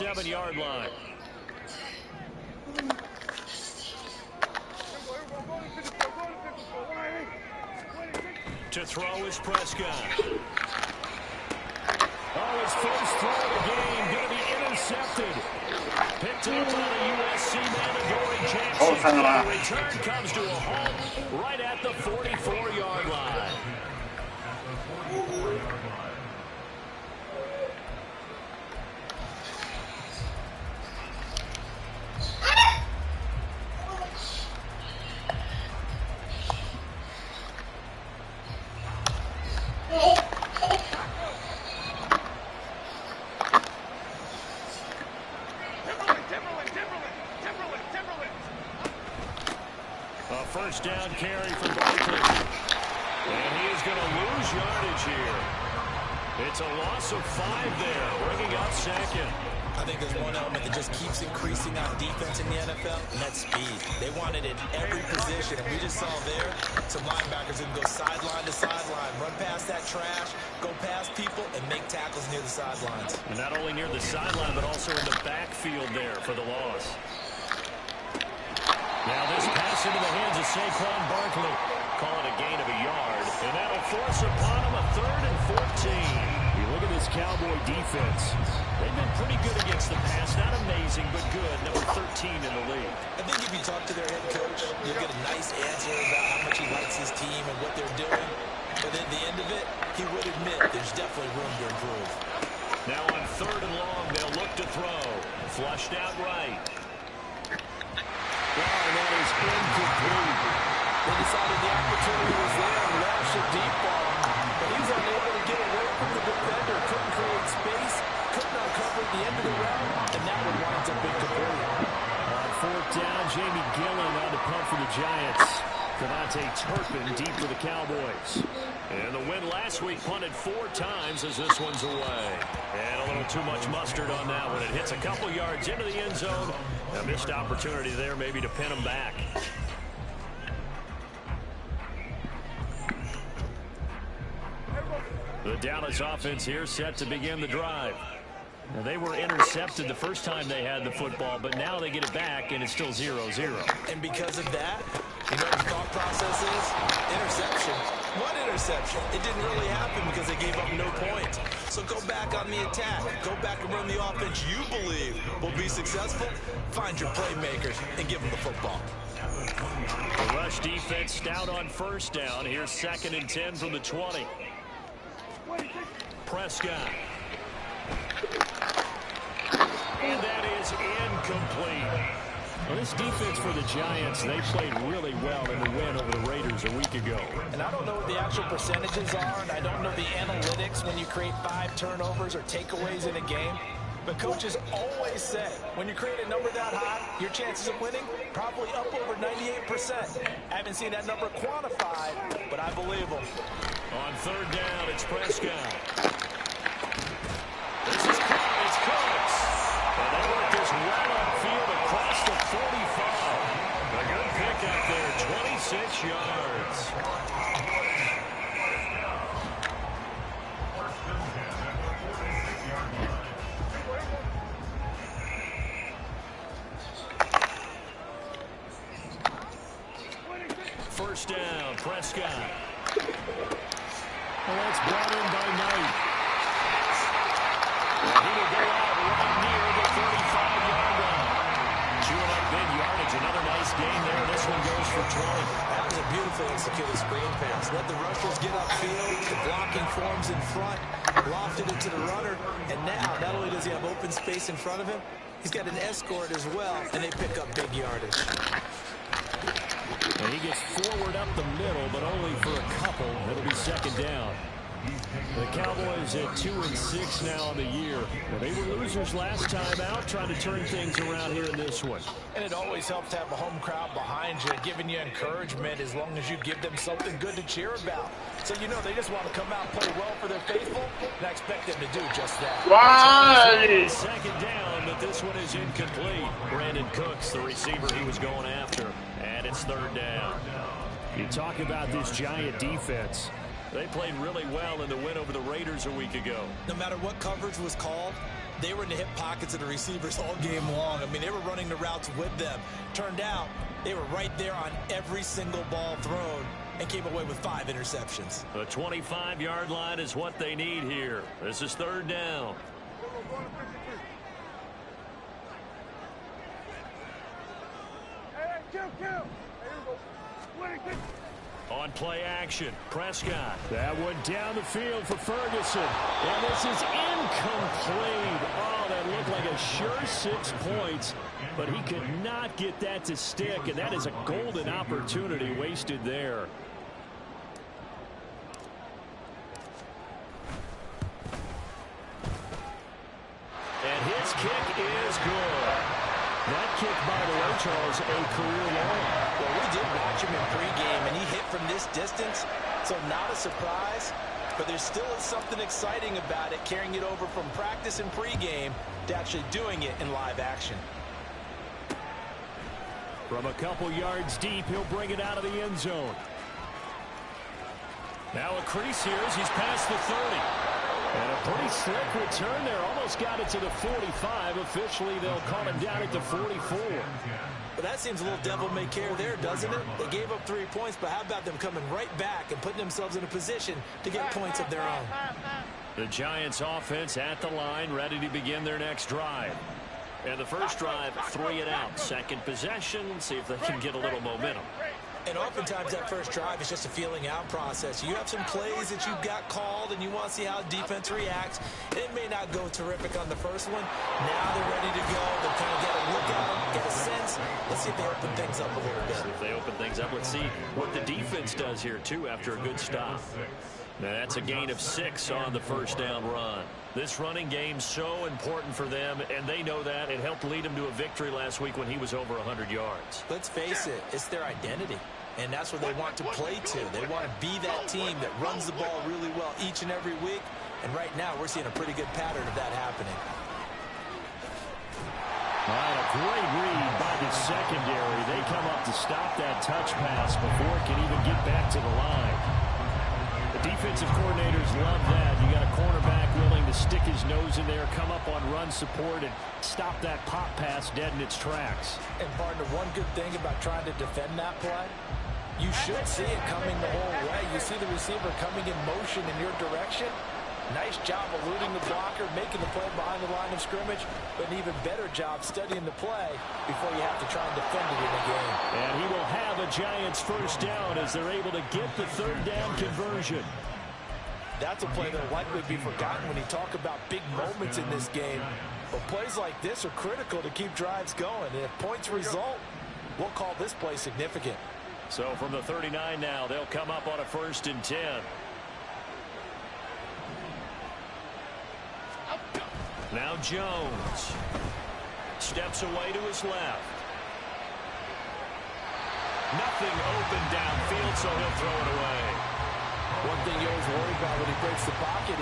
7-yard line. To throw is Prescott. Oh, his first throw of the game going to be intercepted. Picked up on a USC man, Adoree Jackson. The return comes to a halt right at the 44-yard line. First down carry from Barkley. And he is going to lose yardage here. It's a loss of 5 there, bringing up second. I think there's one element that just keeps increasing on defense in the NFL, and that's speed. They want it in every position, and we just saw there some linebackers who can go sideline to sideline, run past that trash, go past people, and make tackles near the sidelines. And not only near the sideline, but also in the backfield there for the loss. Now this pass into the hands of Saquon Barkley. Call it a gain of a yard. And that'll force upon him a 3rd and 14. You look at this Cowboy defense. They've been pretty good against the pass. Not amazing, but good. Number 13 in the league. I think if you talk to their head coach, you'll get a nice answer about how much he likes his team and what they're doing. But at the end of it, he would admit there's definitely room to improve. Now on 3rd and long, they'll look to throw. Flushed out right. And that is incomplete. They decided the opportunity was there and launched a deep ball. But he was unable to get away from the defender. Couldn't create space. Couldn't uncover the end of the route. And that one winds up incomplete. On 4th down, Jamie Gillen on the punt for the Giants. Devontae Turpin deep for the Cowboys. And the win last week punted 4 times as this one's away. And a little too much mustard on that one. It hits a couple yards into the end zone. A missed opportunity there maybe to pin them back. The Dallas offense here set to begin the drive. Now, they were intercepted the first time they had the football, but now they get it back, and it's still 0-0. And because of that, you know what the thought process is? Interception. What interception? It didn't really happen because they gave up no points. So go back on the attack. Go back and run the offense you believe will be successful. Find your playmakers and give them the football. The rush defense stout on 1st down. Here's 2nd and 10 from the 20. Prescott. And that is incomplete. Well, this defense for the Giants, they played really well in the win over the Raiders a week ago. And I don't know what the actual percentages are, and I don't know the analytics when you create 5 turnovers or takeaways in a game. But coaches always say, when you create a number that high, your chances of winning probably up over 98%. I haven't seen that number quantified, but I believe them. On 3rd down, it's Prescott. This is Cooks. Cooks. And they work this right on field across the 45. A good pickup there, 26 yards. First down, Prescott. Well, that's brought in by Knight. And he will go out right near the 35-yard line. Chewing up big yardage. Another nice gain there. This one goes for 20. That was a beautifully executed screen pass. Let the rushers get upfield. The blocking forms in front. Lofted it to the runner. And now, not only does he have open space in front of him, he's got an escort as well. And they pick up big yardage. And he gets forward up the middle, but only for a couple. It'll be 2nd down. The Cowboys at 2-6 now on the year. Well, they were losers last time out, trying to turn things around here in this one. And it always helps to have a home crowd behind you, giving you encouragement as long as you give them something good to cheer about. So, you know, they just want to come out and play well for their faithful, and I expect them to do just that. Right. 2nd down, but this one is incomplete. Brandon Cooks, the receiver he was going after, and it's 3rd down. You talk about this Giant defense. They played really well in the win over the Raiders a week ago. No matter what coverage was called, They were in the hip pockets of the receivers all game long. I mean, they were running the routes with them. Turned out, they were right there on every single ball thrown and came away with 5 interceptions. The 25-yard line is what they need here. This is 3rd down. On play action, Prescott. That one down the field for Ferguson. And this is incomplete. Oh, that looked like a sure 6 points. But he could not get that to stick. And that is a golden opportunity wasted there. And his kick is good. That kick, by the way, Charles, a career long. Well, we did watch him in pregame, and he hit from this distance, so not a surprise. But there still is something exciting about it, carrying it over from practice and pregame to actually doing it in live action. From a couple yards deep, he'll bring it out of the end zone. Now a crease here as he's past the 30. And a pretty slick return there. Almost got it to the 45. Officially, they'll call him down at the 44. But that seems a little devil-may-care there, doesn't it? They gave up 3 points, but how about them coming right back and putting themselves in a position to get points of their own? The Giants offense at the line, ready to begin their next drive. And the first drive, 3 and out. Second possession, see if they can get a little momentum. And oftentimes that first drive is just a feeling out process. You have some plays that you've got called and you want to see how defense reacts. It may not go terrific on the first one. Now they're ready to go. They kind of get a look out, get a sense. Let's see if they open things up a little bit. If they open things up, let's see what the defense does here, too, after a good stop. Now, that's a gain of 6 on the first down run. This running game so important for them, and they know that. It helped lead them to a victory last week when he was over 100 yards. Let's face it, it's their identity, and that's what they want to play to. They want to be that team that runs the ball really well each and every week, and right now we're seeing a pretty good pattern of that happening. All right, a great read by the secondary. They come up to stop that touch pass before it can even get back to the line. Defensive coordinators love that. You got a cornerback willing to stick his nose in there, come up on run support, and stop that pop pass dead in its tracks. And, partner, one good thing about trying to defend that play, you should see it coming the whole way. You see the receiver coming in motion in your direction. Nice job eluding the blocker, making the play behind the line of scrimmage, but an even better job studying the play before you have to try and defend it in a game. And he will have a Giants first down as they're able to get the 3rd down conversion. That's a play that'll likely be forgotten when you talk about big moments in this game. But plays like this are critical to keep drives going. And if points result, we'll call this play significant. So from the 39 now, they'll come up on a 1st and 10. Now Jones steps away to his left. Nothing open downfield, so he'll throw it away. One thing you always worry about when he breaks the pocket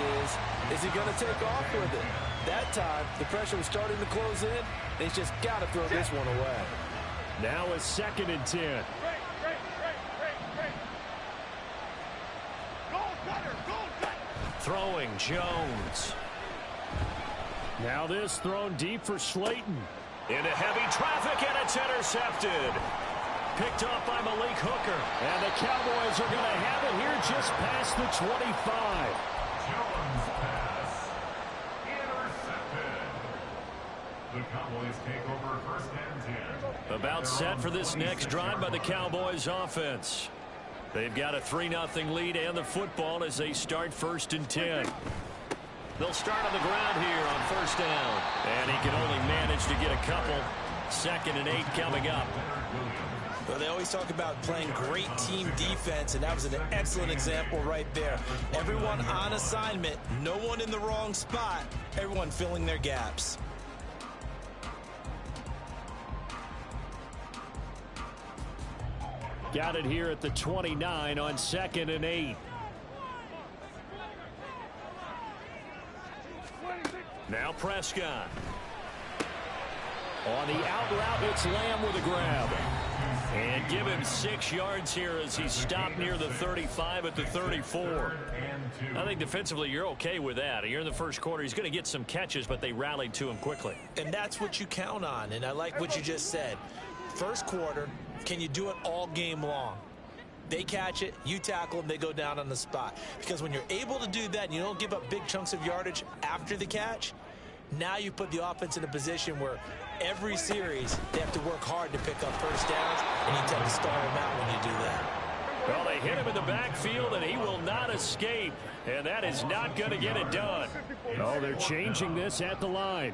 is he going to take off with it? That time, the pressure was starting to close in, and he's just got to throw this one away. Now a 2nd and 10. Throwing Jones. Now this thrown deep for Slayton. Into heavy traffic, and it's intercepted. Picked up by Malik Hooker. And the Cowboys are going to have it here just past the 25. Jones pass intercepted. The Cowboys take over 1st and 10. About set for this next drive by the Cowboys offense. They've got a 3-0 lead and the football as they start 1st and 10. They'll start on the ground here on 1st down. And he can only manage to get a couple. 2nd and 8 coming up. Well, they always talk about playing great team defense, and that was an excellent example right there. Everyone on assignment, no one in the wrong spot, everyone filling their gaps. Got it here at the 29 on 2nd and 8. Now Prescott. On the out route, it's Lamb with a grab. And give him 6 yards here as he stopped near the 35 at the 34. I think defensively you're okay with that. You're in the first quarter. He's going to get some catches, but they rallied to him quickly. And that's what you count on, and I like what you just said. First quarter, can you do it all game long? They catch it, you tackle them, they go down on the spot. Because when you're able to do that and you don't give up big chunks of yardage after the catch, now you put the offense in a position where every series they have to work hard to pick up first downs, and you tend to stall them out when you do that. Well, they hit him in the backfield, and he will not escape. And that is not going to get it done. Oh, they're changing this at the line.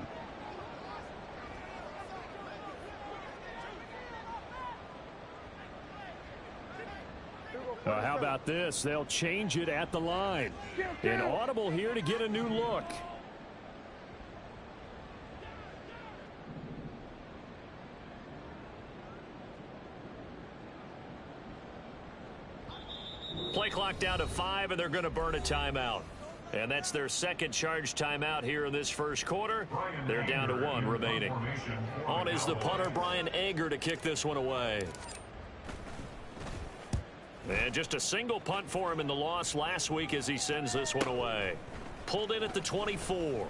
How about this? They'll change it at the line. An audible here to get a new look. Play clock down to 5, and they're going to burn a timeout. And that's their second charge timeout here in this first quarter. They're down to 1 remaining. On is the punter, Brian Ager, to kick this one away. And just a single punt for him in the loss last week as he sends this one away. Pulled in at the 24.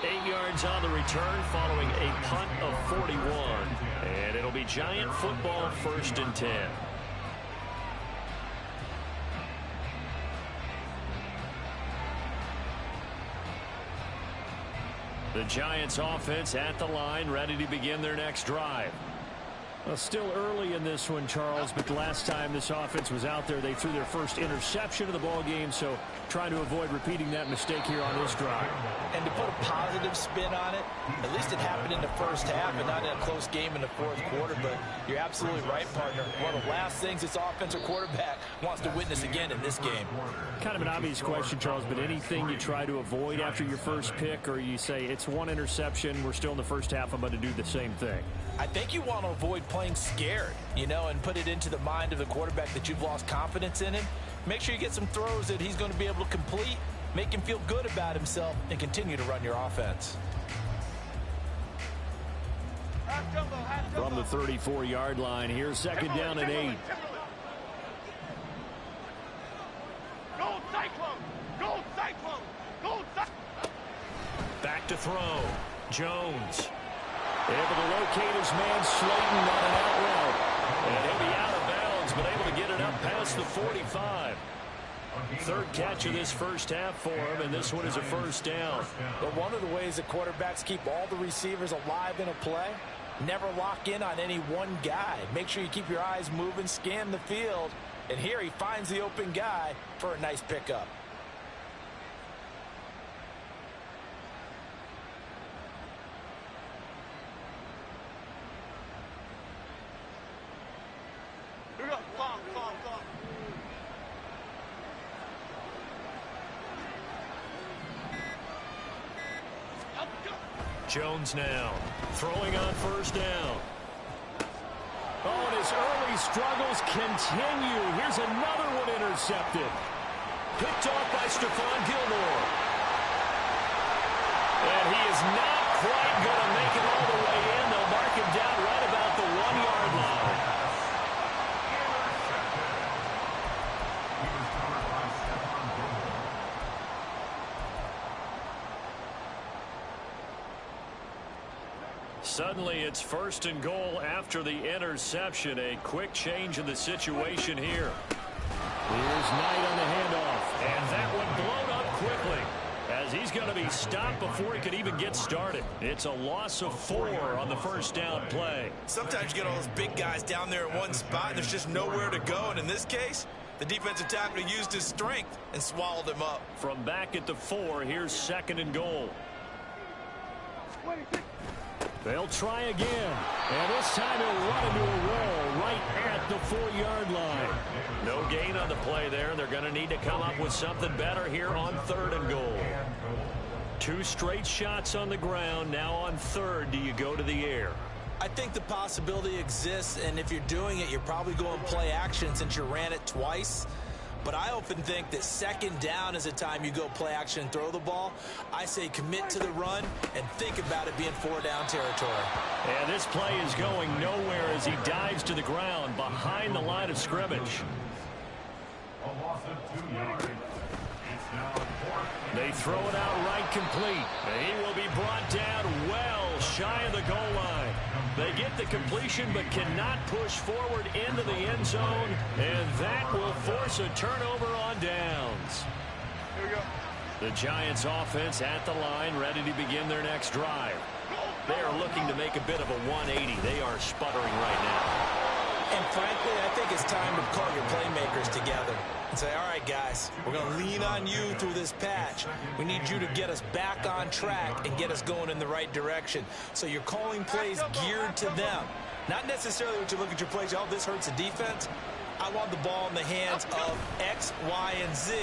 8 yards on the return following a punt of 41. And it'll be Giant football, 1st and 10. The Giants offense at the line, ready to begin their next drive. Well, still early in this one, Charles, but the last time this offense was out there, they threw their first interception of the ball game, so trying to avoid repeating that mistake here on this drive. And to put a positive spin on it, at least it happened in the first half and not in a close game in the fourth quarter, but you're absolutely right, partner. One of the last things this offensive quarterback wants to witness again in this game. Kind of an obvious question, Charles, but anything you try to avoid after your first pick, or you say it's 1 interception, we're still in the first half, I'm going to do the same thing? I think you want to avoid playing scared, and put it into the mind of the quarterback that you've lost confidence in him. Make sure you get some throws that he's going to be able to complete, make him feel good about himself, and continue to run your offense. From the 34-yard line, here's 2nd down and 8. Go Cyclone! Go Cyclone! Go Cyclone! Back to throw. Jones. Able to locate his man Slayton on an out route. And he'll be out of bounds, but able to get it up past the 45. 3rd catch of this first half for him, and this one is a 1st down. But one of the ways that quarterbacks keep all the receivers alive in a play, never lock in on any one guy. Make sure you keep your eyes moving, scan the field, and here he finds the open guy for a nice pickup. Jones now throwing on 1st down. Oh, and his early struggles continue. Here's another one intercepted. Picked off by Stephon Gilmore. And he is not quite going to make it all the way in. They'll mark him down right about the 1-yard line. Suddenly, it's 1st and goal after the interception. A quick change in the situation here. Here's Knight on the handoff, and that one blown up quickly as he's going to be stopped before he could even get started. It's a loss of 4 on the 1st down play. Sometimes you get all those big guys down there in one spot, and there's just nowhere to go. And in this case, the defensive tackle used his strength and swallowed him up. From back at the 4, here's 2nd and goal. They'll try again, and this time he'll run into a roll right at the 4-yard line. No gain on the play there. They're going to need to come up with something better here on 3rd and goal. 2 straight shots on the ground. Now on 3rd, do you go to the air? I think the possibility exists, and if you're doing it, you're probably going play action since you ran it twice. But I often think that second down is a time you go play action and throw the ball. I say commit to the run and think about it being 4-down territory. And this play is going nowhere as he dives to the ground behind the line of scrimmage. A loss of 2 yards. It's now 4th. They throw it out right complete. He will be brought down well shy of the goal line. They get the completion but cannot push forward into the end zone, and that will force a turnover on downs. Here we go. The Giants offense at the line, ready to begin their next drive. They are looking to make a bit of a 180. They are sputtering right now. And frankly, I think it's time to call your playmakers together and say, all right, guys, we're going to lean on you through this patch. We need you to get us back on track and get us going in the right direction. So you're calling plays geared to them. Not necessarily when you look at your plays, oh, this hurts the defense. I want the ball in the hands of X, Y, and Z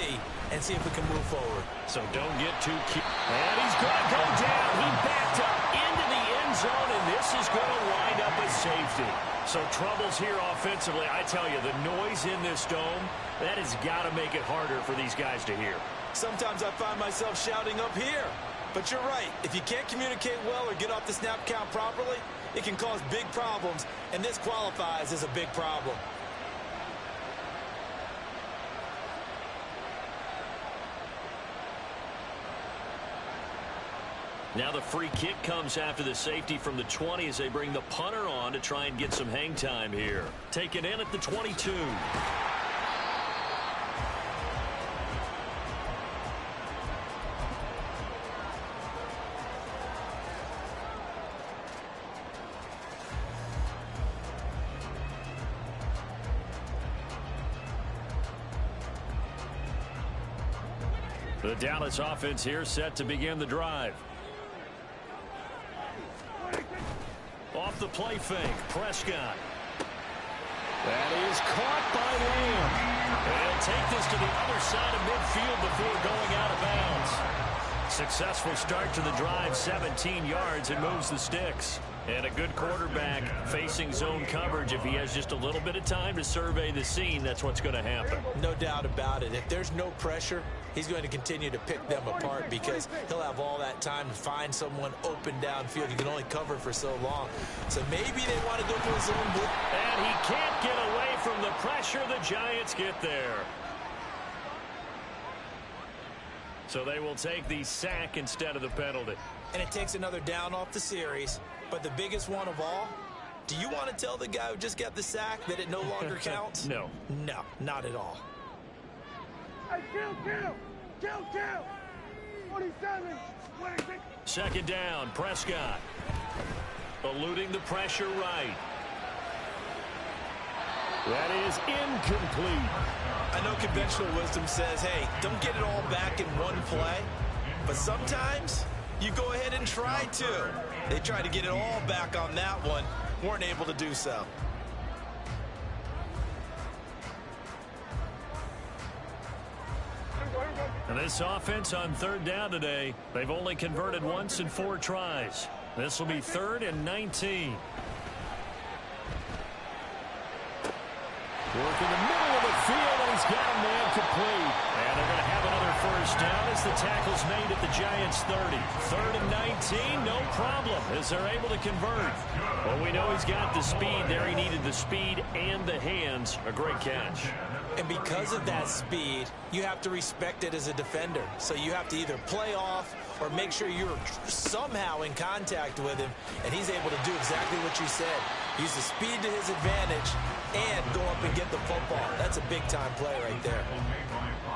and see if we can move forward. So don't get too cute. And he's going to go down. He backed up into the end zone, and this is going to wind up as safety. So troubles here offensively. I tell you, the noise in this dome, that has got to make it harder for these guys to hear. Sometimes I find myself shouting up here. But you're right. If you can't communicate well or get off the snap count properly, it can cause big problems, and this qualifies as a big problem. Now the free kick comes after the safety from the 20 as they bring the punter on to try and get some hang time here. Taken in at the 22. The Dallas offense here set to begin the drive. Off the play fake, Prescott. That is caught by Lamb. And he'll take this to the other side of midfield before going out of bounds. Successful start to the drive, 17 yards, and moves the sticks. And a good quarterback facing zone coverage. If he has just a little bit of time to survey the scene, that's what's going to happen. No doubt about it. If there's no pressure, he's going to continue to pick them apart because he'll have all that time to find someone open downfield. You can only cover for so long. So maybe they want to go to a zone blitz. And he can't get away from the pressure. The Giants get there. So they will take the sack instead of the penalty. And it takes another down off the series. But the biggest one of all, do you want to tell the guy who just got the sack that it no longer counts? No. No, not at all. Hey, kill! 47! 26! Second down, Prescott. Eluding the pressure right. That is incomplete. I know conventional wisdom says, hey, don't get it all back in one play. But sometimes you go ahead and try to. They tried to get it all back on that one. Weren't able to do so. And this offense on third down today, they've only converted once in 4 tries. This will be 3rd and 19. Working the middle of the field, and he's got a man complete. And they're going to have another first down as the tackle's made at the Giants' 30. 3rd and 19, no problem, as they're able to convert. Well, we know he's got the speed there. He needed the speed and the hands. A great catch. And because of that speed, you have to respect it as a defender. So you have to either play off or make sure you're somehow in contact with him, and he's able to do exactly what you said. Use the speed to his advantage and go up and get the football. That's a big-time play right there.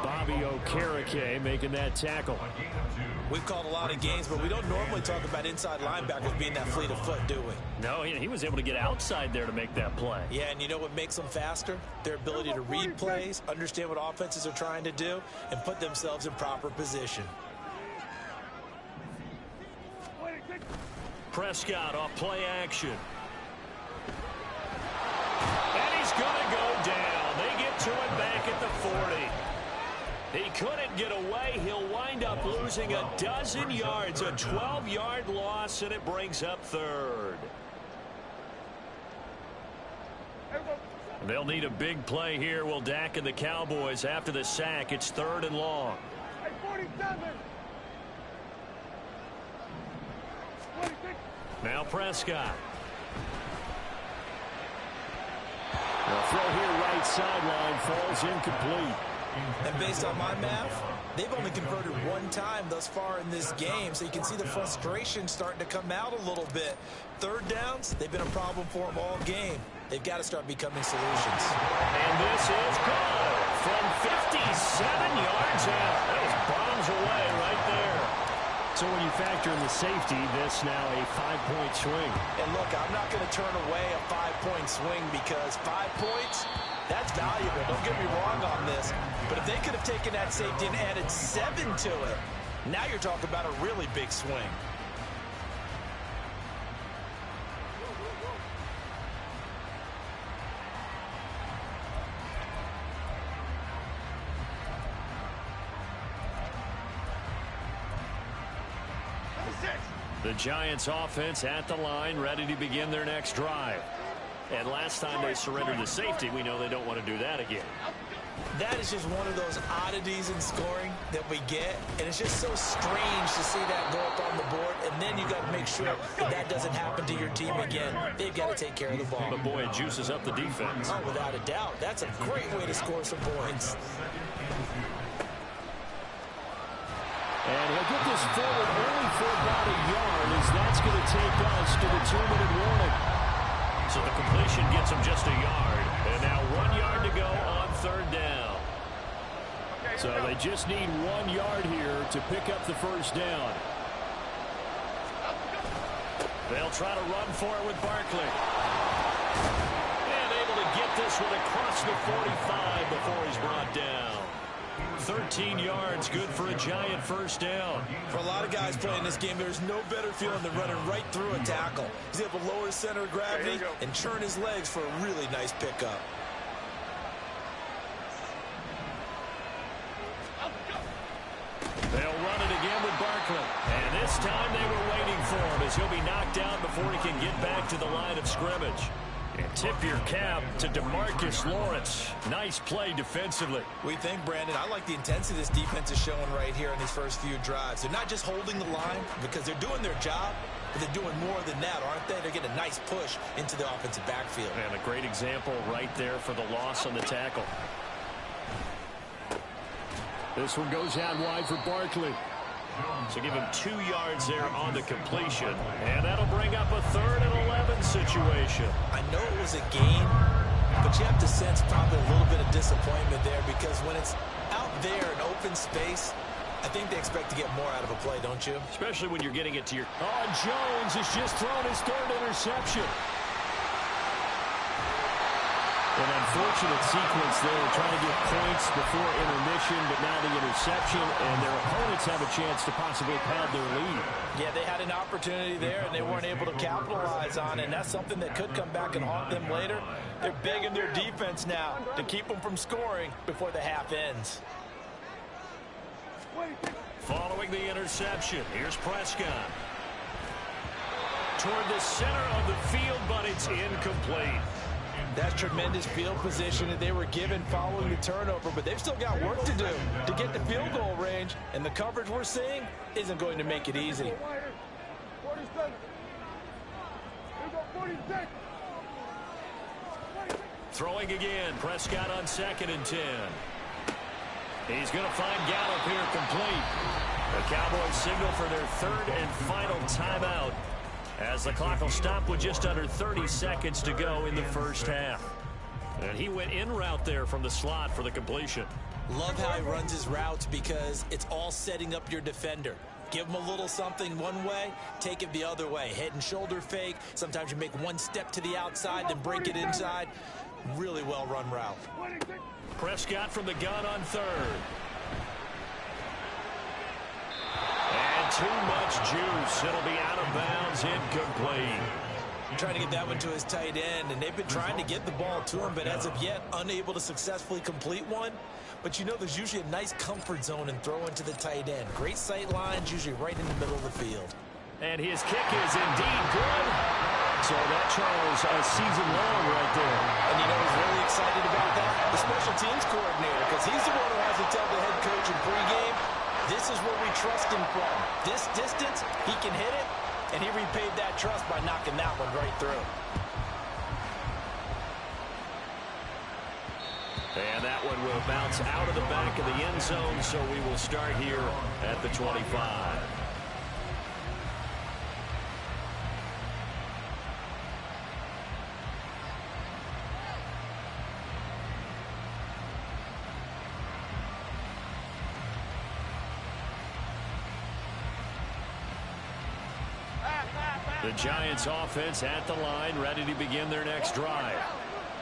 Bobby Okereke making that tackle. We've called a lot of games, but we don't normally talk about inside linebackers being that fleet of foot, do we? No, he was able to get outside there to make that play. Yeah, and you know what makes them faster? Their ability to read plays, understand what offenses are trying to do, and put themselves in proper position. Prescott off play action. And he's going to go down. They get to it back at the 40. He couldn't get away. He'll wind up losing a dozen yards, a 12-yard loss, and it brings up 3rd. They'll need a big play here. Will Dak and the Cowboys after the sack. It's 3rd and long. Hey, 47. 26. Now Prescott. The throw here right sideline falls incomplete. And based on my math, they've only converted 1 time thus far in this game, so you can see the frustration starting to come out a little bit. 3rd downs, they've been a problem for them all game. They've got to start becoming solutions. And this is good from 57 yards out. That was bombs away right there. So when you factor in the safety, this now a 5-point swing. And look, I'm not going to turn away a 5-point swing because 5 points, that's valuable. Don't get me wrong on this. But if they could have taken that safety and added 7 to it, now you're talking about a really big swing. The Giants offense at the line, ready to begin their next drive. And last time they surrendered the safety, we know they don't want to do that again. That is just one of those oddities in scoring that we get, and it's just so strange to see that go up on the board, and then you got to make sure that that doesn't happen to your team again. They've got to take care of the ball. But boy, it juices up the defense. Oh, without a doubt. That's a great way to score some points. And he'll get this forward only for about a yard, as that's going to take us to the 2-minute warning. So the completion gets him just a yard. And now 1 yard to go on 3rd down. So they just need 1 yard here to pick up the 1st down. They'll try to run for it with Barkley. And able to get this one across the 45 before he's brought down. 13 yards, good for a Giant 1st down. For a lot of guys playing this game, there's no better feeling than running right through a tackle. He's able to lower his center of gravity and churn his legs for a really nice pickup. They'll run it again with Barkley. And this time they were waiting for him as he'll be knocked out before he can get back to the line of scrimmage. And tip your cap to DeMarcus Lawrence. Nice play defensively. We think, Brandon, I like the intensity this defense is showing right here in these first few drives. They're not just holding the line because they're doing their job, but they're doing more than that, aren't they? They're getting a nice push into the offensive backfield. And a great example right there for the loss on the tackle. This one goes out wide for Barkley. So give him 2 yards there on the completion. And that'll bring up a 3rd and 11 situation. I know it was a gain, but you have to sense probably a little bit of disappointment there because when it's out there in open space, I think they expect to get more out of a play, don't you? Especially when you're getting it to your... Oh, Jones has just thrown his 3rd interception. An unfortunate sequence there, trying to get points before intermission, but now the interception, and their opponents have a chance to possibly pad their lead. Yeah, they had an opportunity there, and they weren't able to capitalize on it, and that's something that could come back and haunt them later. They're big in their defense now to keep them from scoring before the half ends. Following the interception, here's Prescott. Toward the center of the field, but it's incomplete. That's tremendous field position that they were given following the turnover, but they've still got work to do to get the field goal range, and the coverage we're seeing isn't going to make it easy. 47. Here we go, 46. Throwing again, Prescott on 2nd and 10. He's going to find Gallup here complete. The Cowboys signal for their 3rd and final timeout, as the clock will stop with just under 30 seconds to go in the 1st half. And he went in route there from the slot for the completion. Love how he runs his routes because it's all setting up your defender. Give him a little something one way, take it the other way. Head and shoulder fake. Sometimes you make one step to the outside, then break it inside. Really well run route. Prescott from the gun on 3rd. And too much juice. It'll be out of bounds, incomplete. Trying to get that one to his tight end, and they've been trying to get the ball to him, but as of yet, unable to successfully complete one. But you know there's usually a nice comfort zone in throwing to the tight end. Great sight lines, usually right in the middle of the field. And his kick is indeed good. So that, Charles, a season long right there. And you know who's really excited about that? The special teams coordinator, because he's the one who has to tell the head coach in pregame, this is where we trust him from. This distance, he can hit it, and he repaid that trust by knocking that one right through. And that one will bounce out of the back of the end zone, so we will start here at the 25. The Giants offense at the line, ready to begin their next drive.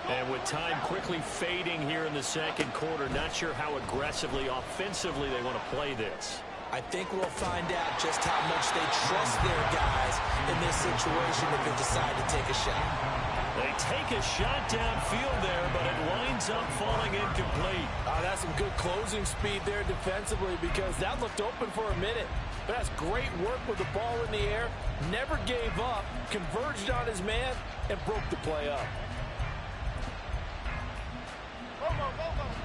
And with time quickly fading here in the second quarter, not sure how aggressively, offensively they want to play this. I think we'll find out just how much they trust their guys in this situation if they decide to take a shot. They take a shot downfield there, but it winds up falling incomplete. That's some good closing speed there defensively, because that looked open for a minute. But that's great work with the ball in the air. Never gave up, converged on his man, and broke the play up.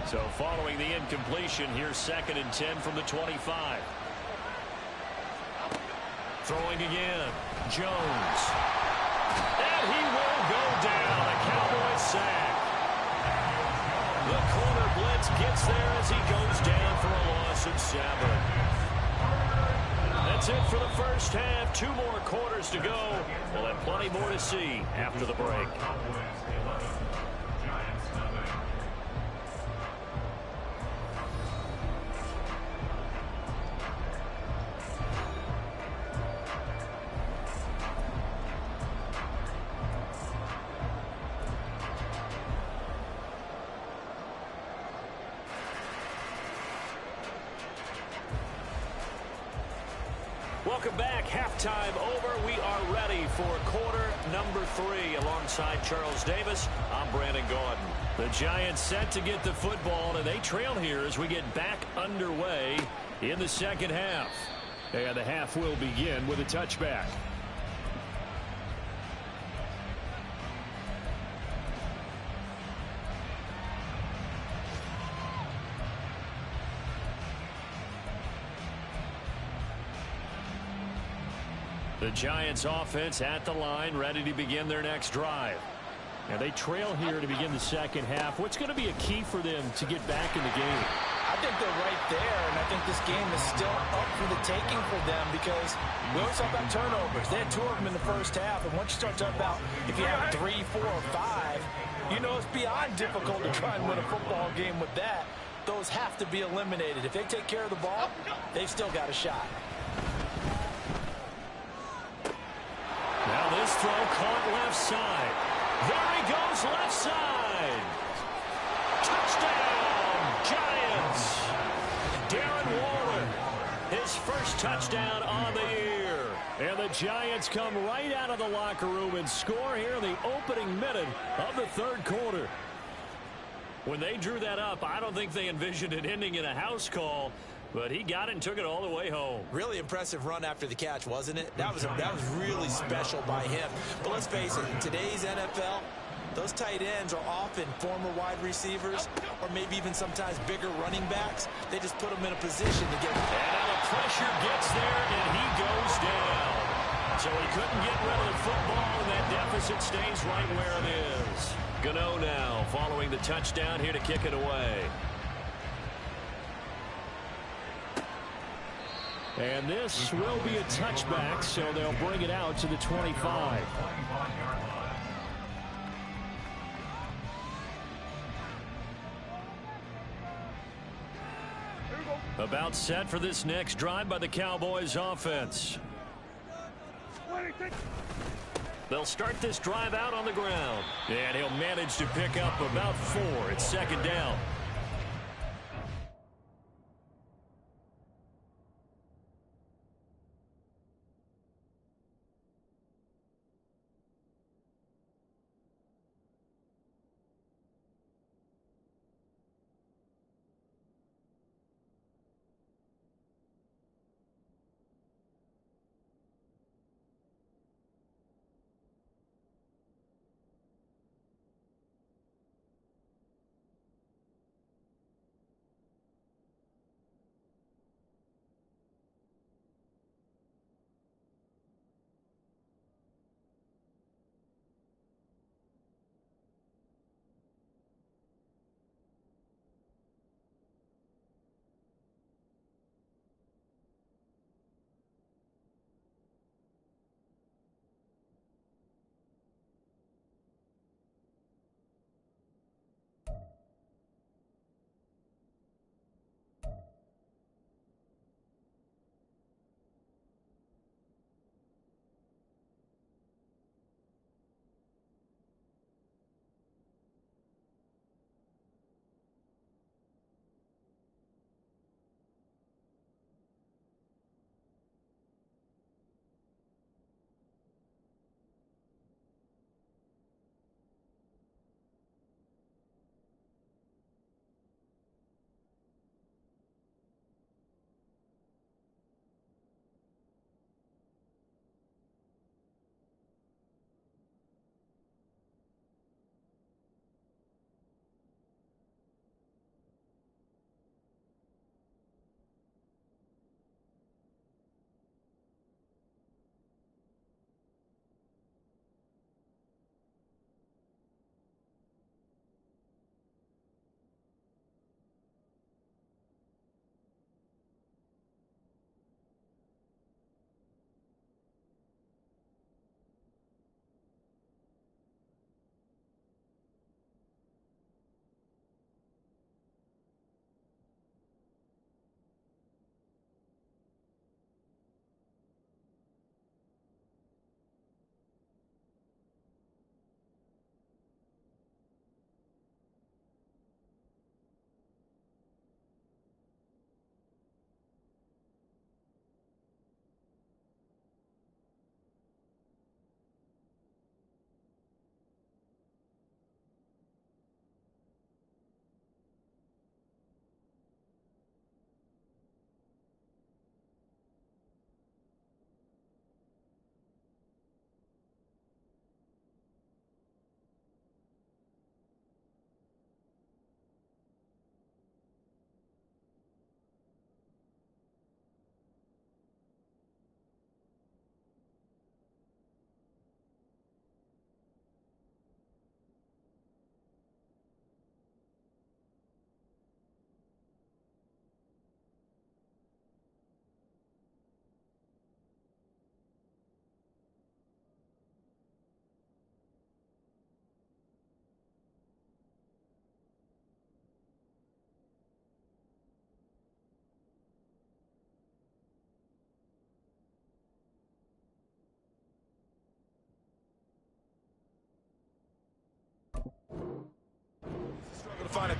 So following the incompletion, here's 2nd and 10 from the 25. Throwing again. Jones. And he will go down. A Cowboys sack. The corner blitz gets there as he goes down for a loss of 7. That's it for the first half. 2 more quarters to go. We'll have plenty more to see after the break. Welcome back. Halftime over. We are ready for quarter number 3. Alongside Charles Davis, I'm Brandon Gaudin. The Giants set to get the football, and they trail here as we get back underway in the second half. And the half will begin with a touchback. The Giants offense at the line, ready to begin their next drive. And they trail here to begin the second half. What's going to be a key for them to get back in the game? I think they're right there, and I think this game is still up for the taking for them, because we always talk about turnovers. They had 2 of them in the first half, and once you start talking about if you have 3, 4, or 5, you know it's beyond difficult to try and win a football game with that. Those have to be eliminated. If they take care of the ball, they've still got a shot. Now this throw caught left side. There he goes, left side. Touchdown, Giants. Darren Waller, his first touchdown on the year. And the Giants come right out of the locker room and score here in the opening minute of the third quarter. When they drew that up, I don't think they envisioned it ending in a house call. But he got it and took it all the way home. Really impressive run after the catch, wasn't it? That was really special by him. But let's face it, in today's NFL, those tight ends are often former wide receivers or maybe even sometimes bigger running backs. They just put them in a position to get. And now the pressure gets there, and he goes down. So he couldn't get rid of the football, and that deficit stays right where it is. Gano now following the touchdown here to kick it away. And this will be a touchback, so they'll bring it out to the 25. About set for this next drive by the Cowboys offense. They'll start this drive out on the ground. And he'll manage to pick up about 4. It's 2nd down.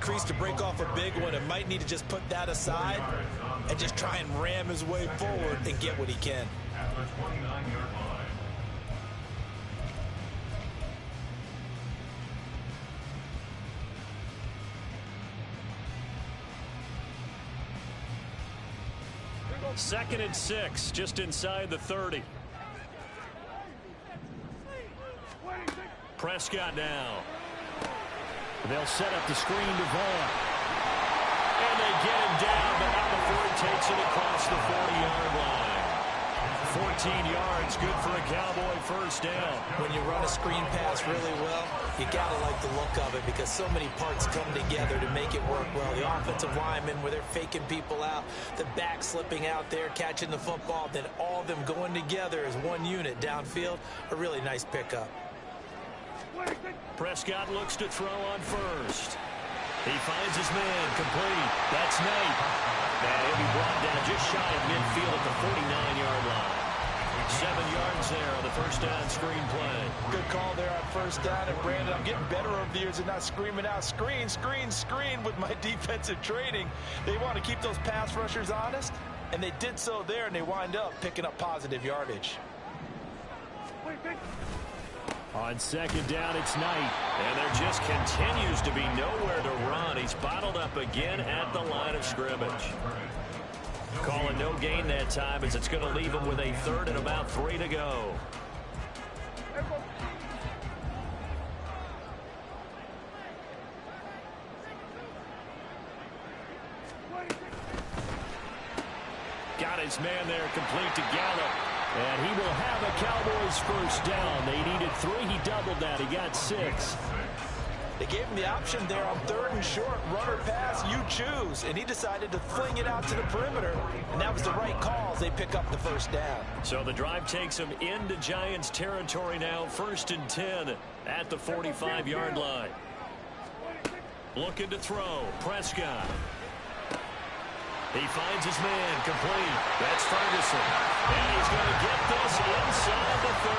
crease to break off a big one and might need to just put that aside and just try and ram his way forward and get what he can. At the 29-yard line. Second and 6, just inside the 30. Prescott now. They'll set up the screen to Vaughn. And they get him down, but not before he takes it across the 40-yard line. 14 yards, good for a Cowboy first down. When you run a screen pass really well, you got to like the look of it because so many parts come together to make it work well. The offensive linemen, where they're faking people out, the back slipping out there, catching the football, then all of them going together as one unit downfield. A really nice pickup. Prescott looks to throw on first. He finds his man, complete. That's Knight. And he'll be brought down just shy of midfield at the 49-yard line. 7 yards there on the first down screen play. Good call there on first down. And Brandon, I'm getting better over the years and not screaming out screen, screen, screen with my defensive training. They want to keep those pass rushers honest, and they did so there, and they wind up picking up positive yardage. On second down, it's Knight. And there just continues to be nowhere to run. He's bottled up again at the line of scrimmage. Calling no gain that time as it's going to leave him with a third and about 3 to go. Got his man there, complete to Gallup. And he will have a Cowboys first down. They needed 3. He doubled that. He got 6. They gave him the option there on third and short. Run or pass, you choose. And he decided to fling it out to the perimeter. And that was the right call as they pick up the first down. So the drive takes him into Giants territory now. 1st and 10 at the 45-yard line. Looking to throw. Prescott. He finds his man, complete. That's Ferguson. And he's going to get this inside the 30.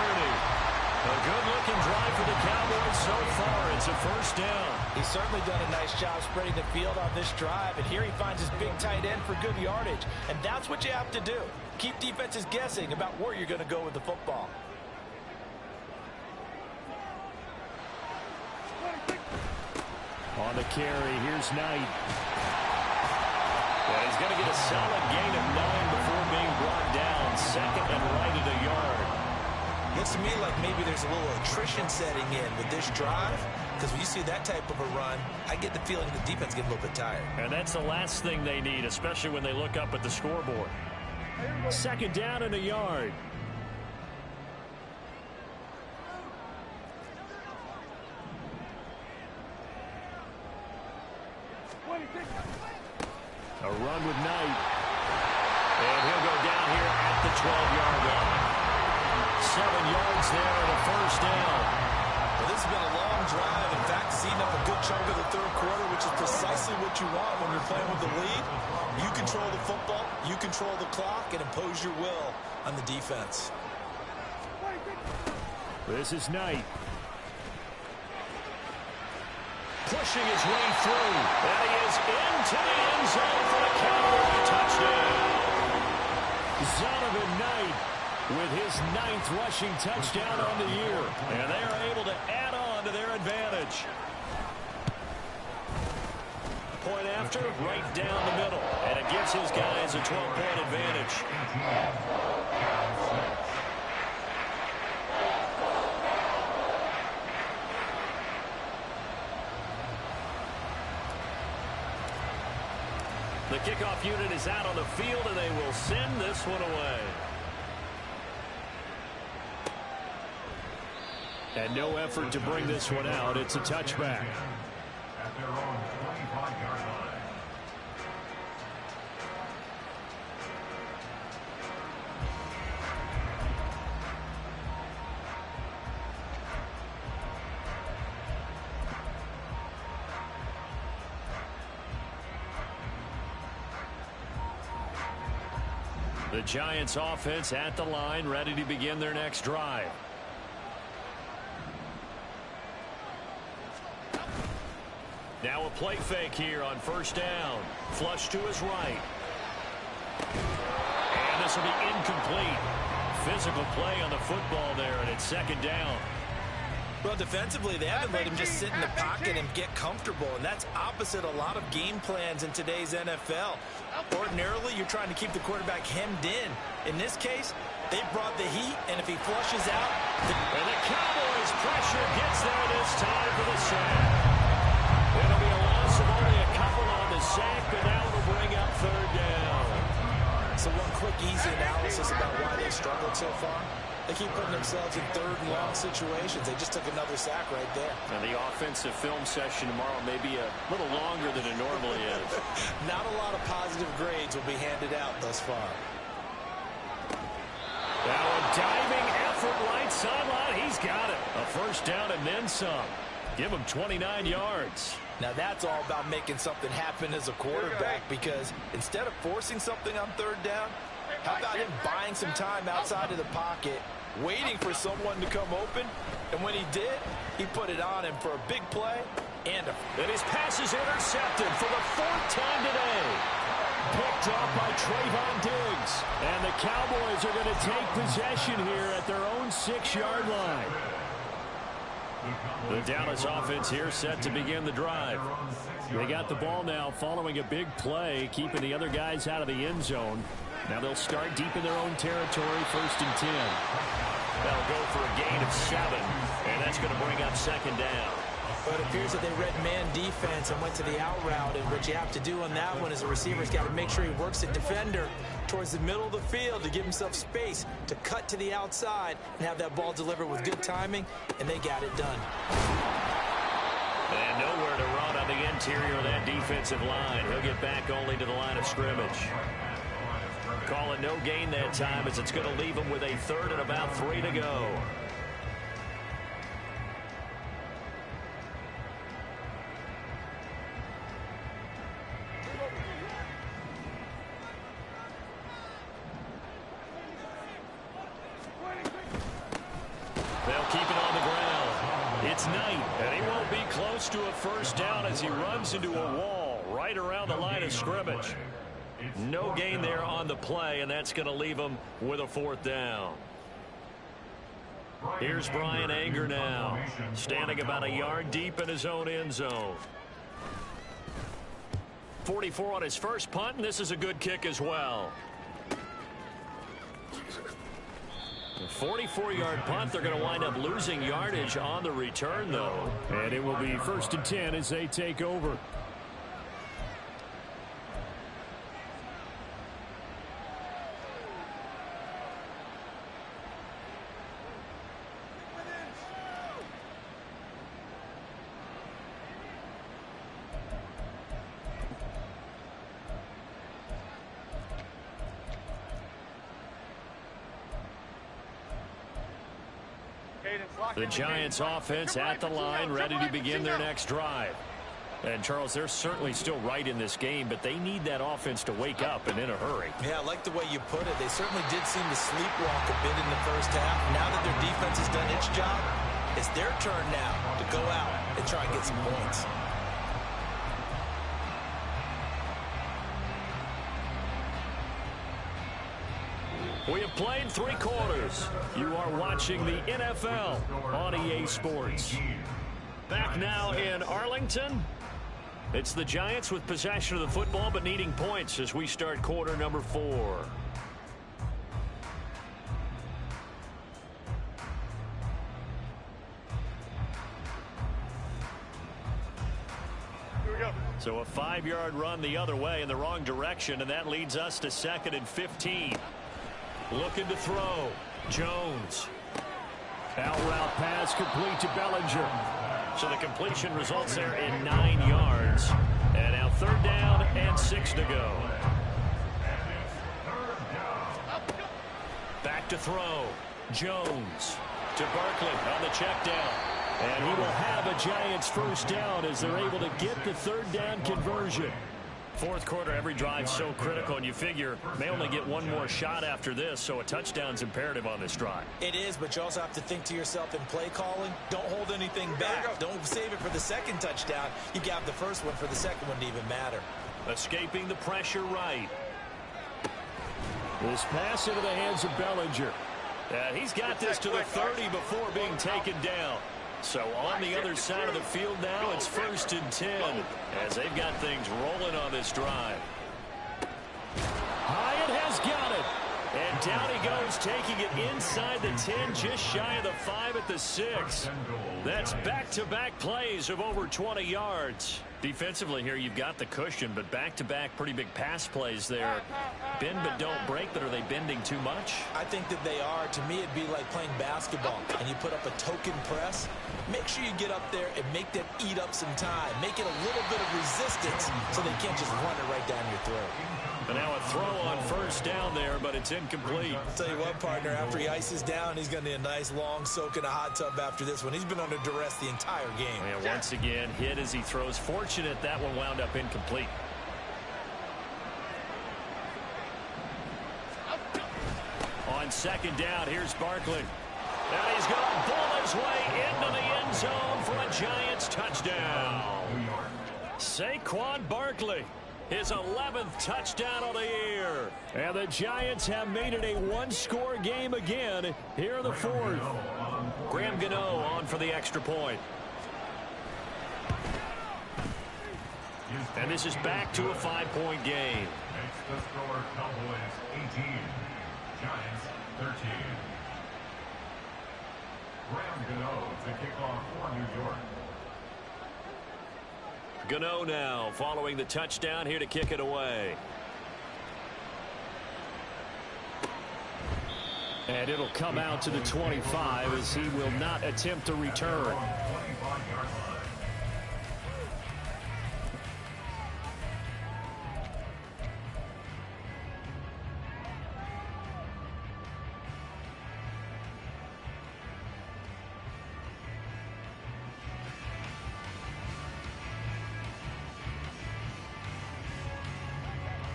A good-looking drive for the Cowboys so far. It's a first down. He's certainly done a nice job spreading the field on this drive. And here he finds his big tight end for good yardage. And that's what you have to do. Keep defenses guessing about where you're going to go with the football. On the carry, here's Knight. And he's going to get a solid gain of 9 before being brought down. Second and right at a yard. Looks to me like maybe there's a little attrition setting in with this drive. Because when you see that type of a run, I get the feeling the defense gets a little bit tired. And that's the last thing they need, especially when they look up at the scoreboard. Second down and a yard. A run with Knight. And he'll go down here at the 12-yard line. 7 yards there and a first down. Well, this has been a long drive. In fact, seeing up a good chunk of the third quarter, which is precisely what you want when you're playing with the lead. You control the football, you control the clock, and impose your will on the defense. This is Knight. Pushing his way through. And he is into the end zone for the Cowboy touchdown. Zonovan Knight with his 9th rushing touchdown on the year. And they are able to add on to their advantage. Point after, right down the middle. And it gives his guys a 12-point advantage. The kickoff unit is out on the field, and they will send this one away. And no effort to bring this one out. It's a touchback. At their own 25-yard line. The Giants offense at the line, ready to begin their next drive. Now a play fake here on first down. Flush to his right. And this will be incomplete. Physical play on the football there, and it's second down. Well, defensively, they haven't let him just sit in the pocket and get comfortable, and that's opposite a lot of game plans in today's NFL. Ordinarily, you're trying to keep the quarterback hemmed in. In this case, they brought the heat, and if he flushes out... And the Cowboys' pressure gets there this time for the sack. It'll be a loss of only a couple on the sack, but now it'll bring up third down. So one quick, easy analysis about why they struggled so far. They keep putting themselves in third and long situations. They just took another sack right there. Now the offensive film session tomorrow may be a little longer than it normally is. Not a lot of positive grades will be handed out thus far. Now a diving effort right sideline. He's got it. A first down and then some. Give him 29 yards. Now that's all about making something happen as a quarterback, because instead of forcing something on third down, how about him buying some time outside of the pocket, waiting for someone to come open, and when he did, he put it on him for a big play and his pass is intercepted for the fourth time today. Picked off by Trayvon Diggs. And the Cowboys are going to take possession here at their own 6-yard line. The Dallas offense here set to begin the drive. They got the ball now following a big play, keeping the other guys out of the end zone. Now they'll start deep in their own territory, 1st and 10. They'll go for a gain of 7, and that's going to bring up second down. But it appears that they read man defense and went to the out route, and what you have to do on that one is the receiver's got to make sure he works the defender towards the middle of the field to give himself space to cut to the outside and have that ball delivered with good timing, and they got it done. And nowhere to run on the interior of that defensive line. He'll get back only to the line of scrimmage. Calling no gain that time, as it's going to leave him with a 3rd and about 3 to go. They'll keep it on the ground. It's Knight, and he won't be close to a first down as he runs into a wall right around the line of scrimmage. No gain there on the play, and that's going to leave him with a 4th down. Here's Brian Anger now, standing about a yard deep in his own end zone. 44 on his first punt, and this is a good kick as well. A 44-yard punt. They're going to wind up losing yardage on the return, though. And it will be 1st and 10 as they take over. The Giants offense at the line, ready to begin their next drive. And, Charles, they're certainly still right in this game, but they need that offense to wake up and in a hurry. Yeah, I like the way you put it. They certainly did seem to sleepwalk a bit in the first half. Now that their defense has done its job, it's their turn now to go out and try and get some points. We have played 3 quarters. You are watching the NFL on EA Sports. Back now in Arlington. It's the Giants with possession of the football but needing points as we start quarter number 4. So a 5-yard run the other way in the wrong direction, and that leads us to 2nd and 15. Looking to throw. Jones. Out route pass complete to Bellinger. So the completion results there in 9 yards. And now 3rd down and 6 to go. Back to throw. Jones to Barkley on the check down. And he will have a Giants first down as they're able to get the 3rd down conversion. Fourth quarter, every drive so critical, and you figure may only get one more shot after this, so a touchdown's imperative on this drive. It is, but you also have to think to yourself in play calling, don't hold anything back. Don't save it for the second touchdown. You got the first one for the second one to even matter. Escaping the pressure right. This pass into the hands of Bellinger. He's got this to the 30 before being taken down. So on the other side of the field now, it's 1st and 10 as they've got things rolling on this drive. Hyatt has got it. And down he goes, taking it inside the 10, just shy of the 5 at the 6. That's back-to-back plays of over 20 yards. Defensively here, you've got the cushion, but back-to-back pretty big pass plays there. Bend but don't break, but are they bending too much? I think that they are. To me, it'd be like playing basketball, and you put up a token press. Make sure you get up there and make them eat up some time. Make it a little bit of resistance so they can't just run it right down your throat. And now a throw on 1st down there, but it's incomplete. I'll tell you what, partner, after he ices down, he's going to need a nice long soak in a hot tub after this one. He's been under duress the entire game. And once again, hit as he throws. Fortunate that one wound up incomplete. On 2nd down, here's Barkley. And he's going to pull his way into the end zone for a Giants touchdown. Saquon Barkley. His 11th touchdown of the year. And the Giants have made it a one-score game again here in the 4th. Graham Gano on for the extra point. And this is back to a 5-point game. Makes the score Cowboys 18, Giants 13. Graham Gano to kick off for New York. Gano now following the touchdown here to kick it away. And it'll come out to the 25 as he will not attempt to return.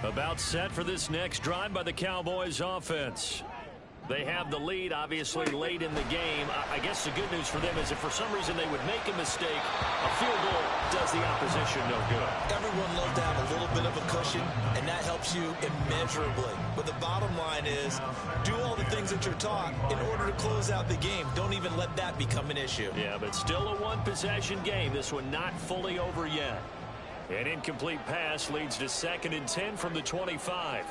About set for this next drive by the Cowboys offense. They have the lead, obviously, late in the game. I guess the good news for them is if for some reason they would make a mistake, a field goal does the opposition no good. Everyone loves to have a little bit of a cushion, and that helps you immeasurably. But the bottom line is, do all the things that you're taught in order to close out the game. Don't even let that become an issue. Yeah, but still a one-possession game. This one not fully over yet. An incomplete pass leads to 2nd and 10 from the 25.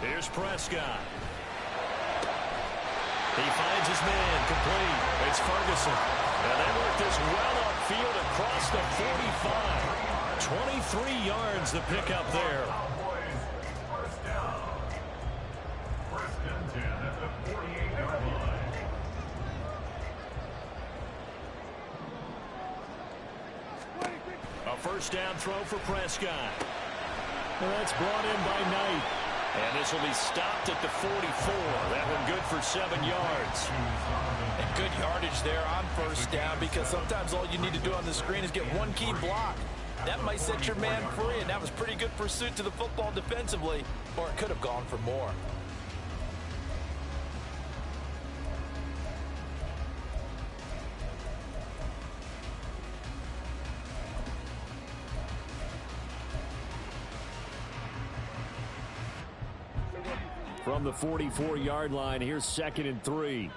Here's Prescott. He finds his man complete. It's Ferguson. And they work this well upfield across the 45. 23 yards to pick up there. First down. 1st and 10 at the 48-yard line. A 1st down throw for Prescott. Well, that's brought in by Knight. And this will be stopped at the 44. That one good for 7 yards. And good yardage there on 1st down, because sometimes all you need to do on the screen is get one key block. That might set your man free, and that was pretty good pursuit to the football defensively, or it could have gone for more. From the 44-yard line, here's 2nd and 3.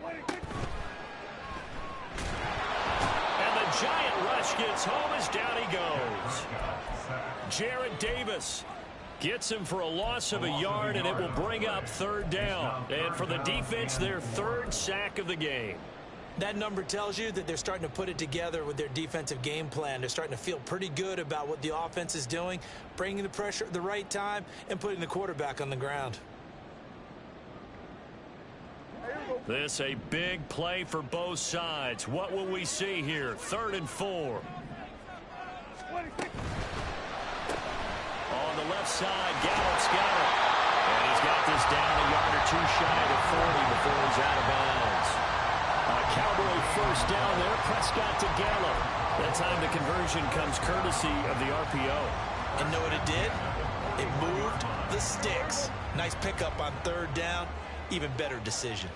And the giant rush gets home as down he goes. Jarrad Davis gets him for a loss of a yard, and it will bring up 3rd down. And for the defense, their 3rd sack of the game. That number tells you that they're starting to put it together with their defensive game plan. They're starting to feel pretty good about what the offense is doing, bringing the pressure at the right time, and putting the quarterback on the ground. This a big play for both sides. What will we see here? 3rd and 4. On the left side, Gallup's got it. And he's got this down a yard or two shy of 40 before he's out of bounds. A Cowboy first down there. Prescott to Gallup. That time the conversion comes courtesy of the RPO. And know what it did? It moved the sticks. Nice pickup on 3rd down. Even better decision.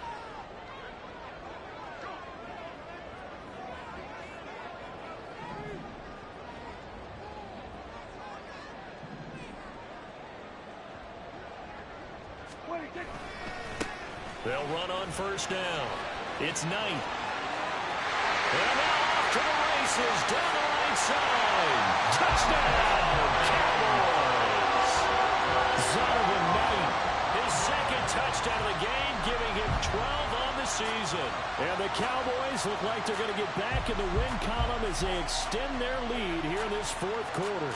They'll run on 1st down. It's Knight. And now off to the races down the right side. Touchdown, Cowboys. Zonovan Knight, his 2nd touchdown of the game, giving him 12 on the season. And the Cowboys look like they're going to get back in the win column as they extend their lead here in this 4th quarter.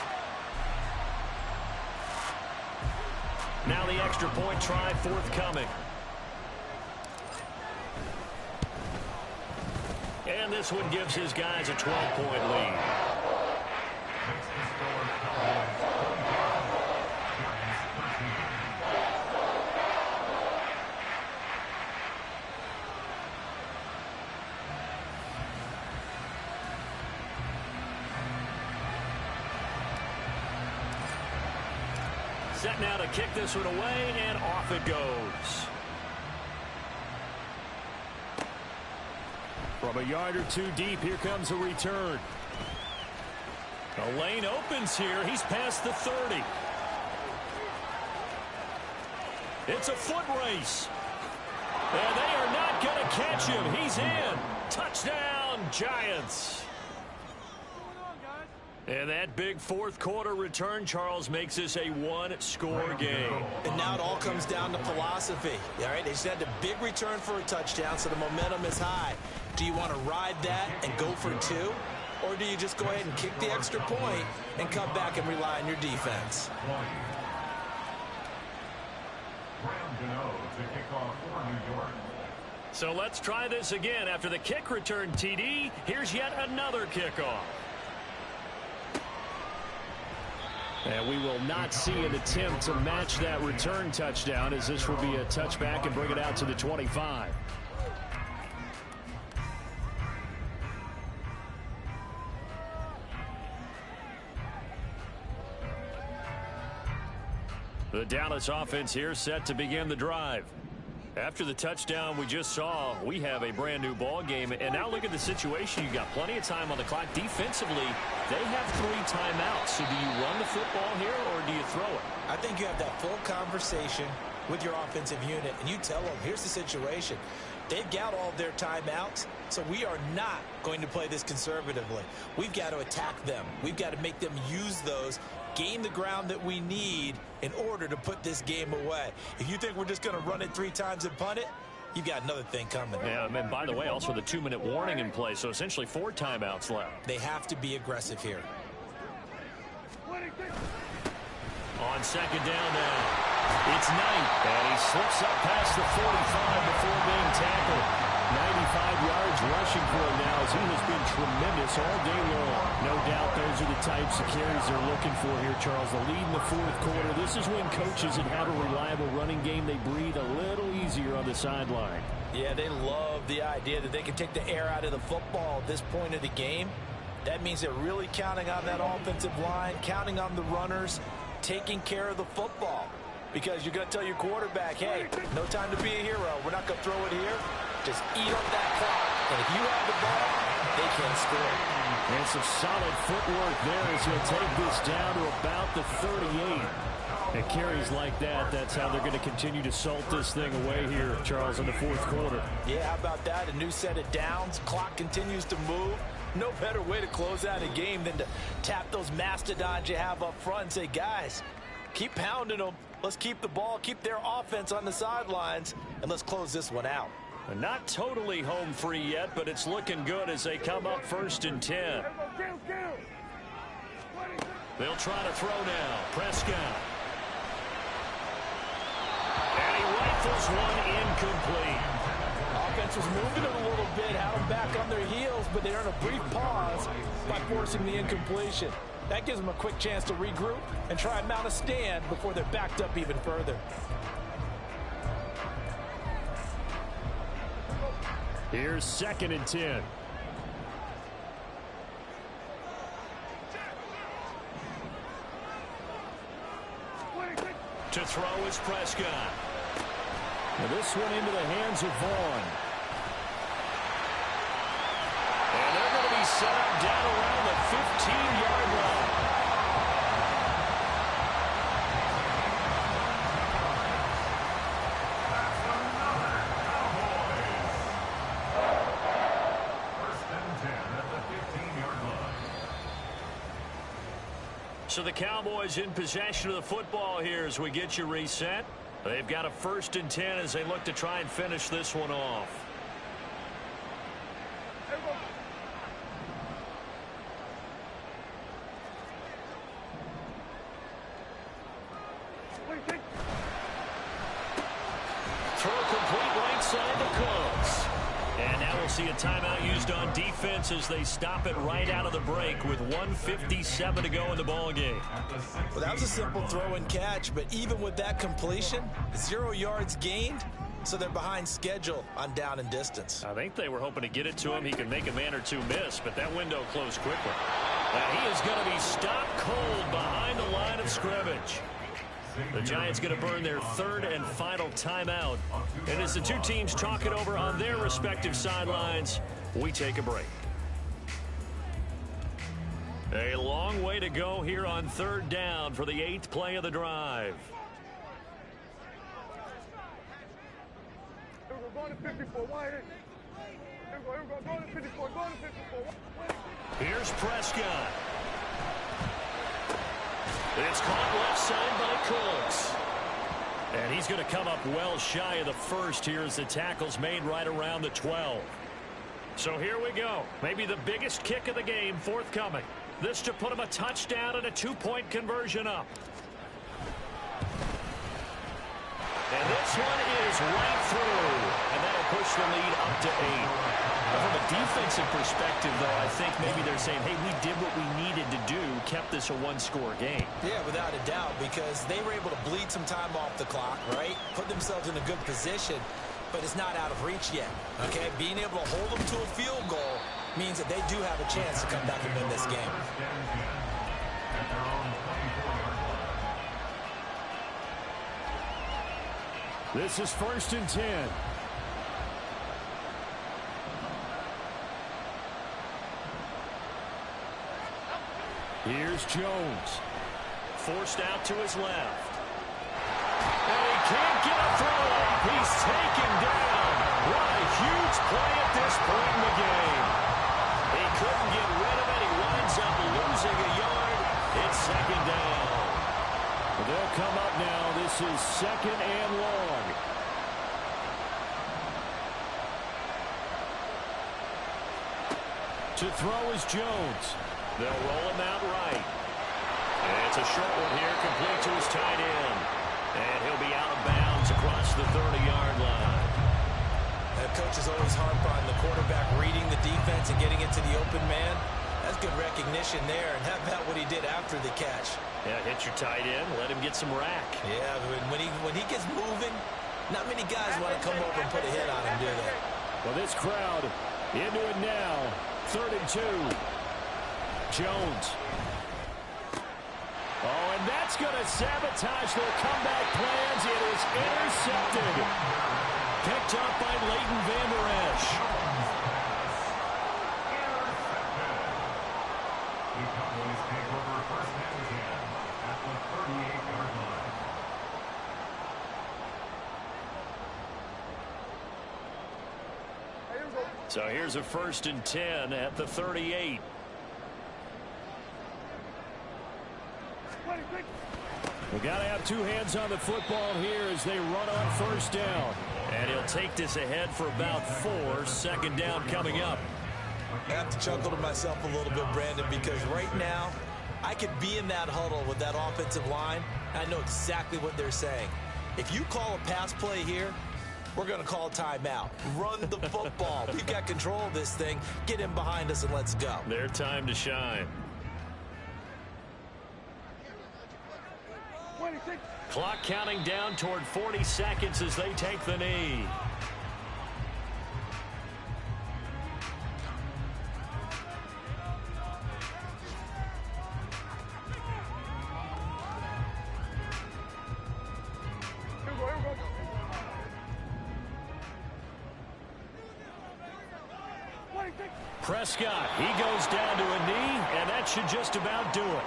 Now the extra point try forthcoming. And this one gives his guys a 12-point lead. Set now to kick this one away, and off it goes. From a yard or two deep, here comes a return. The lane opens here. He's past the 30. It's a foot race. And they are not going to catch him. He's in. Touchdown, Giants. And that big 4th quarter return, Charles, makes this a 1-score game. And now it all comes down to philosophy. All right, they just had a big return for a touchdown, so the momentum is high. Do you want to ride that and go for 2? Or do you just go ahead and kick the extra point and come back and rely on your defense? So let's try this again. After the kick return TD, here's yet another kickoff. And we will not see an attempt to match that return touchdown, as this will be a touchback and bring it out to the 25. The Dallas offense here set to begin the drive. After the touchdown we just saw, we have a brand new ball game. And now look at the situation. You got plenty of time on the clock. Defensively, they have 3 timeouts. So do you run the football here or do you throw it? I think you have that full conversation with your offensive unit, and you tell them, here's the situation. They've got all of their timeouts, so we are not going to play this conservatively. We've got to attack them. We've got to make them use those, gain the ground that we need in order to put this game away. If you think we're just going to run it 3 times and punt it, you've got another thing coming. Yeah, and by the way, also the 2-minute warning in play, so essentially 4 timeouts left. They have to be aggressive here. On 2nd down now. It's Knight, and he slips up past the 45 before being tackled. 95 yards rushing for him now, as he has been tremendous all day long. No doubt those are the types of carries they're looking for here, Charles. The lead in the 4th quarter. This is when coaches that have a reliable running game, they breathe a little easier on the sideline. Yeah, they love the idea that they can take the air out of the football at this point of the game. That means they're really counting on that offensive line, counting on the runners, taking care of the football. Because you're going to tell your quarterback, hey, no time to be a hero. We're not going to throw it here. Just eat up that clock. And if you have the ball, they can't score. And some solid footwork there as he'll take this down to about the 38. And carries like that, that's how they're going to continue to salt this thing away here, Charles, in the 4th quarter. Yeah, how about that? A new set of downs. Clock continues to move. No better way to close out a game than to tap those mastodons you have up front and say, guys, keep pounding them. Let's keep the ball, keep their offense on the sidelines, and let's close this one out. Not totally home free yet, but it's looking good as they come up 1st and 10. They'll try to throw now. Prescott. And he rifles one incomplete. defense was moving it a little bit, had them back on their heels, but they earned a brief pause by forcing the incompletion. That gives them a quick chance to regroup and try and mount a stand before they're backed up even further. Here's 2nd and 10. To throw is Prescott. Now this one into the hands of Vaughn. And they're going to be set up down around the 15-yard line. That's another Cowboys. First and 10 at the 15-yard line. So the Cowboys in possession of the football here as we get you reset. They've got a 1st and 10 as they look to try and finish this one off. Throw complete right side to Cooks. And now we'll see a timeout used on defense as they stop it right out of the break with 1:57 to go in the ball game. Well, that was a simple throw and catch, but even with that completion, 0 yards gained, so they're behind schedule on down and distance. I think they were hoping to get it to him. He could make a man or two miss, but that window closed quickly. Now he is going to be stopped cold behind the line of scrimmage. The Giants going to burn their 3rd and final timeout. And as the two teams talk it over on their respective sidelines, we take a break. A long way to go here on 3rd down for the 8th play of the drive. Here we go, going to 54. Why here? Here we go, going to 54, going to 54. Here's Prescott. It's caught left side by Cooks. And he's going to come up well shy of the 1st here as the tackle's made right around the 12. So here we go. Maybe the biggest kick of the game forthcoming. This to put him a touchdown and a 2-point conversion up. And this one is right through. And that'll push the lead up to 8. From a defensive perspective, though, I think maybe they're saying, hey, we did what we needed to do, kept this a 1-score game. Yeah, without a doubt, because they were able to bleed some time off the clock, right? Put themselves in a good position, but it's not out of reach yet, okay? Being able to hold them to a field goal means that they do have a chance to come back and win this game. This is 1st and 10. Here's Jones. Forced out to his left. And he can't get a throw off. He's taken down. What a huge play at this point in the game. He couldn't get rid of it. He winds up losing a yard. It's 2nd down. They'll come up now. This is 2nd and long. To throw is Jones. They'll roll him out right. And it's a short one here, complete to his tight end. And he'll be out of bounds across the 30-yard line. That coach is always harp on the quarterback reading the defense and getting it to the open man. That's good recognition there. And how about what he did after the catch? Yeah, hit your tight end, let him get some rack. Yeah, when he gets moving, not many guys want to come over and put a hit on him, do they? Well, this crowd into it now. 3rd and 2. Jones. Oh, and that's going to sabotage their comeback plans. It is intercepted. Picked up by Leighton Vander Esch. The Cowboys take over 1st and 10 at the 38-yard line. So here's a 1st and 10 at the 38. We got to have 2 hands on the football here as they run on 1st down. And he'll take this ahead for about 4. 2nd down coming up. I have to chuckle to myself a little bit, Brandon, because right now I could be in that huddle with that offensive line. I know exactly what they're saying. If you call a pass play here, we're going to call timeout. Run the football. We've got control of this thing. Get him behind us and let's go. Their time to shine. 26. Clock counting down toward 40 seconds as they take the knee. Here we go, here we go. Prescott, he goes down to a knee, and that should just about do it.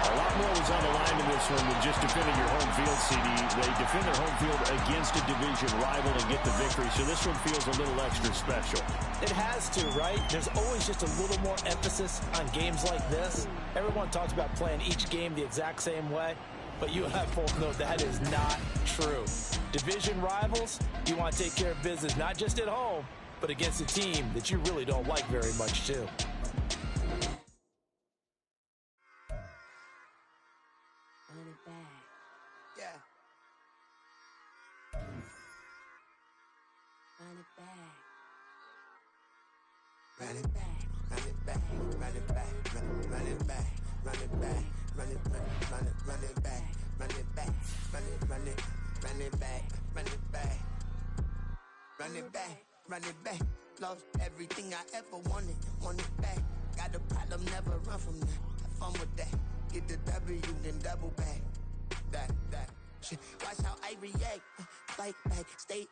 A lot more was on the line in this one than just defending your home field, CD. They defend their home field against a division rival and get the victory, so this one feels a little extra special. It has to, right? There's always just a little more emphasis on games like this. Everyone talks about playing each game the exact same way, but you have both know that is not true. Division rivals, you want to take care of business not just at home, but against a team that you really don't like very much, too. Run it back, run it back, run it back, run it back, run it back, run it back, run it back, run it back, run it back, run it back, run it back, run it back. Lost everything I ever wanted, want it back. Got a problem, never run from that. Have fun with that. Get the W, then double back. That shit. Watch how I react. Fight back, stay.